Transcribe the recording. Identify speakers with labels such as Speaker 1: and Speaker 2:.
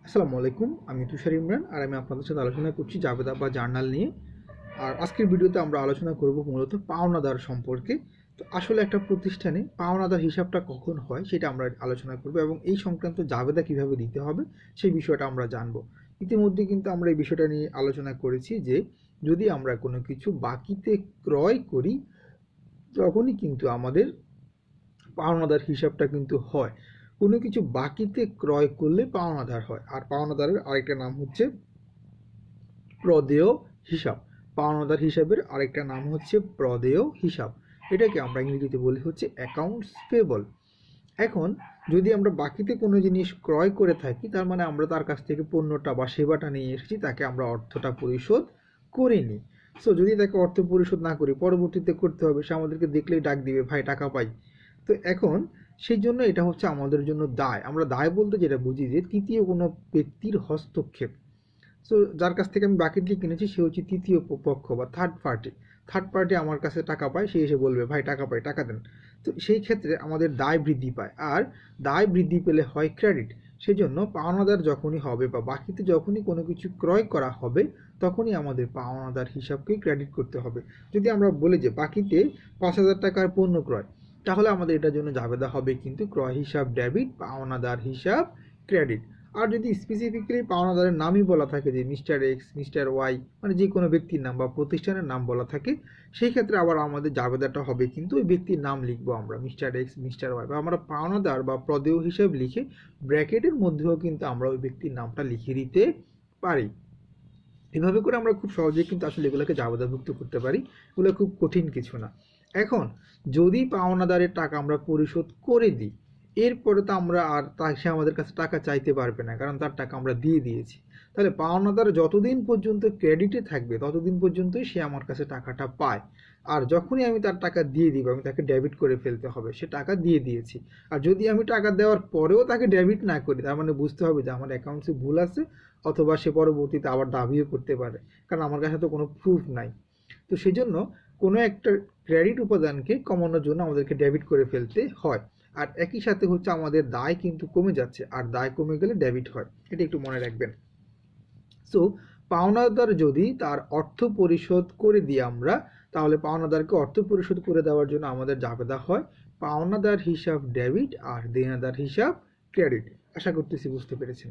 Speaker 1: আসসালামু আলাইকুম, আমি তুষার ইমরান আর আমি আপনাদের সাথে আলোচনা করছি জাবেদা বা জার্নাল নিয়ে। আর আজকের ভিডিওতে আমরা আলোচনা করব মূলত পাওনাদার সম্পর্কে। তো আসলে একটা প্রতিষ্ঠানে পাওনাদার হিসাবটা কখন হয় সেটা আমরা আলোচনা করব এবং এই সংক্রান্ত জাবেদা কিভাবে দিতে হবে সেই বিষয়টা আমরা জানব। ইতিমধ্যে কিন্তু আমরা এই বিষয়টা নিয়ে আলোচনা করেছি যে যদি আমরা কোনো কিছু বাকিতে ক্রয় করি তখনই কিন্তু আমাদের পাওনাদার হিসাবটা কিন্তু হয়। কোনো কিছু বাকিতে ক্রয় করলে পাওনাদার হয়, আর পাওনাদারের আরেকটা নাম হচ্ছে প্রদেয় হিসাব। পাওনাদার হিসাবের আরেকটা নাম হচ্ছে প্রদেয় হিসাব। এটাকে আমরা ইংরেজিতে বলি হচ্ছে অ্যাকাউন্টস পেবল। এখন যদি আমরা বাকিতে কোনো জিনিস ক্রয় করে থাকি তার মানে আমরা তার কাছ থেকে পণ্যটা বা সেবাটা নিয়ে এসেছি, তাকে আমরা অর্থটা পরিশোধ করিনি। সো যদি তাকে অর্থ পরিশোধ না করি পরবর্তীতে করতে হবে, সে আমাদেরকে দেখলেই ডাক দিবে ভাই টাকা পাই। তো এখন সেই জন্য এটা হচ্ছে আমাদের জন্য দায়। আমরা দায় বলতে যেটা বুঝি যে তৃতীয় কোনো ব্যক্তির হস্তক্ষেপ। সো যার কাছ থেকে আমি বাকিটি কিনেছি সে হচ্ছে তৃতীয় পক্ষ বা থার্ড পার্টি। থার্ড পার্টি আমার কাছে টাকা পায়, সে এসে বলবে ভাই টাকা পাই, টাকা দেন। তো সেই ক্ষেত্রে আমাদের দায় বৃদ্ধি পায়, আর দায় বৃদ্ধি পেলে হয় ক্রেডিট। সেজন্য পাওনাদার যখনই হবে বা বাকিতে যখনই কোনো কিছু ক্রয় করা হবে তখনই আমাদের পাওনাদার হিসাবকে ক্রেডিট করতে হবে। যদি আমরা বলি যে বাকিতে 5,000 টাকার পণ্য ক্রয়, তাহলে আমাদের এটার জন্য জাবেদা হবে কিন্তু ক্রয় হিসাব ডেবিট, পাওনাদার হিসাব ক্রেডিট। আর যদি স্পেসিফিক্যালি পাওনাদারের নামই বলা থাকে যে মিস্টার এক্স, মিস্টার ওয়াই, মানে যে কোনো ব্যক্তির নাম বা প্রতিষ্ঠানের নাম বলা থাকে, সেই ক্ষেত্রে আবার আমাদের জাবেদাটা হবে কিন্তু ওই ব্যক্তির নাম লিখবো আমরা মিস্টার এক্স, মিস্টার ওয়াই, বা আমরা পাওনাদার বা প্রদেয় হিসাব লিখে ব্র্যাকেটের মধ্যেও কিন্তু আমরা ওই ব্যক্তির নামটা লিখে দিতে পারি। এভাবে করে আমরা খুব সহজেই কিন্তু আসলে এগুলোকে জাবেদাভুক্ত করতে পারি। এগুলো খুব কঠিন কিছু না। এখন যদি পাওনাদারের টাকা আমরা পরিশোধ করে দিই, এরপরে তো আমরা আর সে আমাদের কাছে টাকা চাইতে পারবে না, কারণ তার টাকা আমরা দিয়ে দিয়েছি। তাহলে পাওনাদার যতদিন পর্যন্ত ক্রেডিটে থাকবে ততদিন পর্যন্তই সে আমার কাছে টাকাটা পায়। আর যখনই আমি তার টাকা দিয়ে দিব আমি তাকে ডেবিট করে ফেলতে হবে, সে টাকা দিয়ে দিয়েছি। আর যদি আমি টাকা দেওয়ার পরেও তাকে ডেবিট না করি তার মানে বুঝতে হবে যে আমার অ্যাকাউন্টসে ভুল আছে, অথবা সে পরবর্তীতে আবার দাবিও করতে পারে, কারণ আমার কাছে তো কোনো প্রুফ নাই। তো সেই জন্য কোনো একটা ক্রেডিট উপাদানকে কমানোর জন্য আমাদেরকে ডেবিট করে ফেলতে হয়। আর একই সাথে হচ্ছে আমাদের দায় কিন্তু কমে যাচ্ছে, আর দায় কমে গেলে ডেবিট হয়, এটা একটু মনে রাখবেন। সো পাওনাদার যদি তার অর্থ পরিশোধ করে দিই আমরা, তাহলে পাওনাদারকে অর্থ পরিশোধ করে দেওয়ার জন্য আমাদের জাবেদা হয় পাওনাদার হিসাব ডেবিট আর দেনাদার হিসাব ক্রেডিট। আশা করতেছি বুঝতে পেরেছেন।